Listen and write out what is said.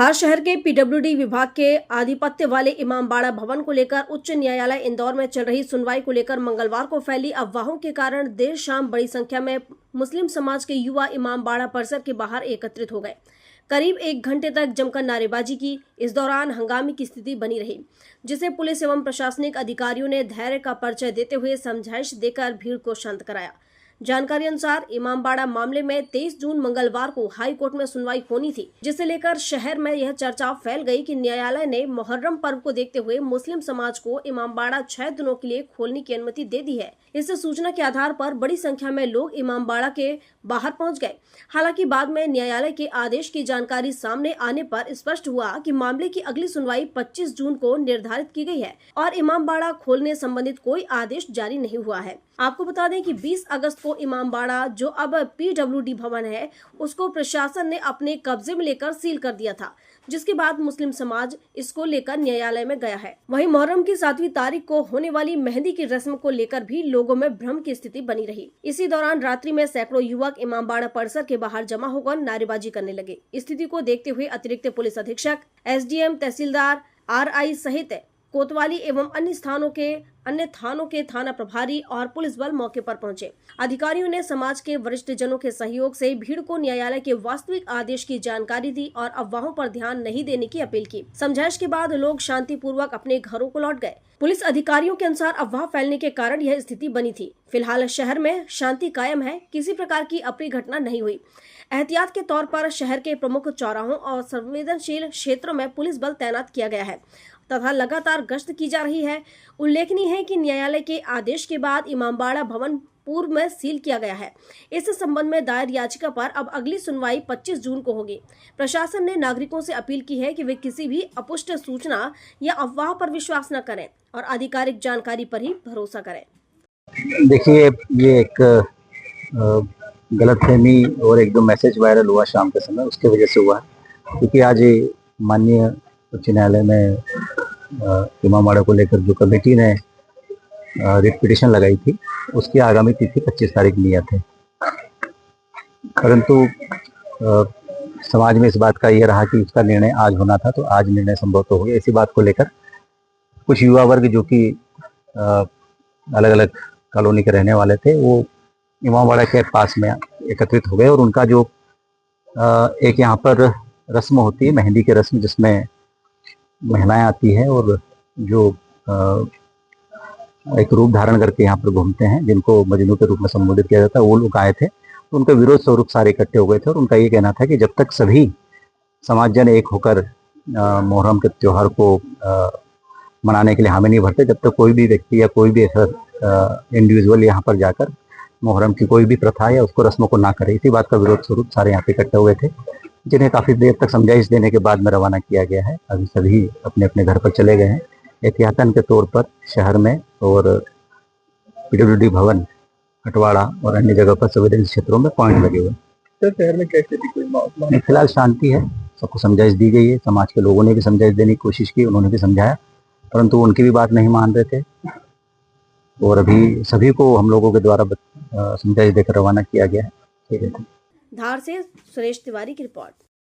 धार शहर के पीडब्ल्यूडी विभाग के आधिपत्य वाले इमामबाड़ा भवन को लेकर उच्च न्यायालय इंदौर में चल रही सुनवाई को लेकर मंगलवार को फैली अफवाहों के कारण देर शाम बड़ी संख्या में मुस्लिम समाज के युवा इमामबाड़ा परिसर के बाहर एकत्रित हो गए। करीब 1 घंटे तक जमकर नारेबाजी की। इस दौरान हंगामे की स्थिति बनी रही, जिसे पुलिस एवं प्रशासनिक अधिकारियों ने धैर्य का परिचय देते हुए समझाइश देकर भीड़ को शांत कराया। जानकारी अनुसार इमामबाड़ा मामले में 23 जून मंगलवार को हाई कोर्ट में सुनवाई होनी थी, जिसे लेकर शहर में यह चर्चा फैल गई कि न्यायालय ने मुहर्रम पर्व को देखते हुए मुस्लिम समाज को इमामबाड़ा 6 दिनों के लिए खोलने की अनुमति दे दी है। इस सूचना के आधार पर बड़ी संख्या में लोग इमामबाड़ा के बाहर पहुंच गए। हालांकि बाद में न्यायालय के आदेश की जानकारी सामने आने पर स्पष्ट हुआ कि मामले की अगली सुनवाई 25 जून को निर्धारित की गई है और इमामबाड़ा खोलने संबंधित कोई आदेश जारी नहीं हुआ है। आपको बता दें कि 20 अगस्त को इमामबाड़ा, जो अब पीडब्ल्यूडी भवन है, उसको प्रशासन ने अपने कब्जे में लेकर सील कर दिया था, जिसके बाद मुस्लिम समाज इसको लेकर न्यायालय में गया है। वहीं मुहर्रम की 7वीं तारीख को होने वाली मेहंदी की रस्म को लेकर भी लोगों में भ्रम की स्थिति बनी रही। इसी दौरान रात्रि में सैकड़ों युवक इमामबाड़ा परिसर के बाहर जमा होकर नारेबाजी करने लगे। स्थिति को देखते हुए अतिरिक्त पुलिस अधीक्षक, एसडीएम, तहसीलदार, आरआई सहित कोतवाली एवं अन्य थानों के थाना प्रभारी और पुलिस बल मौके पर पहुंचे। अधिकारियों ने समाज के वरिष्ठ जनों के सहयोग से भीड़ को न्यायालय के वास्तविक आदेश की जानकारी दी और अफवाहों पर ध्यान नहीं देने की अपील की। समझाइश के बाद लोग शांतिपूर्वक अपने घरों को लौट गए। पुलिस अधिकारियों के अनुसार अफवाह फैलने के कारण यह स्थिति बनी थी। फिलहाल शहर में शांति कायम है, किसी प्रकार की अप्रिय घटना नहीं हुई। एहतियात के तौर पर शहर के प्रमुख चौराहों और संवेदनशील क्षेत्रों में पुलिस बल तैनात किया गया है तथा लगातार गश्त की जा रही है। उल्लेखनीय है कि न्यायालय के आदेश के बाद इमामबाड़ा भवन पूर्व में सील किया गया है। इस संबंध में दायर याचिका पर अब अगली सुनवाई 25 जून को होगी। प्रशासन ने नागरिकों से अपील की है कि वे किसी भी अपुष्ट सूचना या अफवाह पर विश्वास न करें और आधिकारिक जानकारी पर ही भरोसा करें। देखिए, ये एक गलतफहमी और एक दो मैसेज वायरल हुआ शाम के समय, उसके वजह से हुआ, क्योंकि आज माननीय उच्च न्यायालय में इमामबाड़ा को लेकर जो कमेटी ने रिट पिटिशन लगाई थी, उसकी आगामी तिथि 25 तारीख नियत है। परंतु समाज में इस बात का यह रहा कि उसका निर्णय आज होना था, तो आज निर्णय संभव तो हो गया। इसी बात को लेकर कुछ युवा वर्ग जो कि अलग अलग कॉलोनी के रहने वाले थे, वो इमामबाड़ा के पास में एकत्रित हो गए और उनका जो एक यहाँ पर रस्म होती है, मेहंदी की रस्म, जिसमें महिलाएं आती हैं और जो एक रूप धारण करके यहाँ पर घूमते हैं, जिनको मजनू के रूप में संबोधित किया जाता है, वो लोग आए थे। तो उनके विरोध स्वरूप सारे इकट्ठे हो गए थे और उनका ये कहना था कि जब तक सभी समाजजन एक होकर मुहर्रम के त्योहार को मनाने के लिए हामी नहीं भरते, जब तक कोई भी व्यक्ति या कोई भी ऐसा इंडिविजुअल यहाँ पर जाकर मुहर्रम की कोई भी प्रथा या उसको रस्मों को ना करे। इसी बात का विरोध स्वरूप सारे यहाँ पे इकट्ठे हो गए थे, जिन्हें काफ़ी देर तक समझाइश देने के बाद में रवाना किया गया है। अभी सभी अपने अपने घर पर चले गए हैं। एहतियातन के तौर पर शहर में और पीडब्ल्यूडी भवन, हटवाड़ा और अन्य जगह पर संवेदनशील क्षेत्रों में पॉइंट लगे हुए। सर, शहर में कैसे कोई फिलहाल शांति है, सबको समझाइश दी गई है। समाज के लोगों ने भी समझाइश देने की कोशिश की, उन्होंने भी समझाया, परंतु उनकी भी बात नहीं मान रहे थे और अभी सभी को हम लोगों के द्वारा समझाइश देकर रवाना किया गया है। धार से सुरेश तिवारी की रिपोर्ट।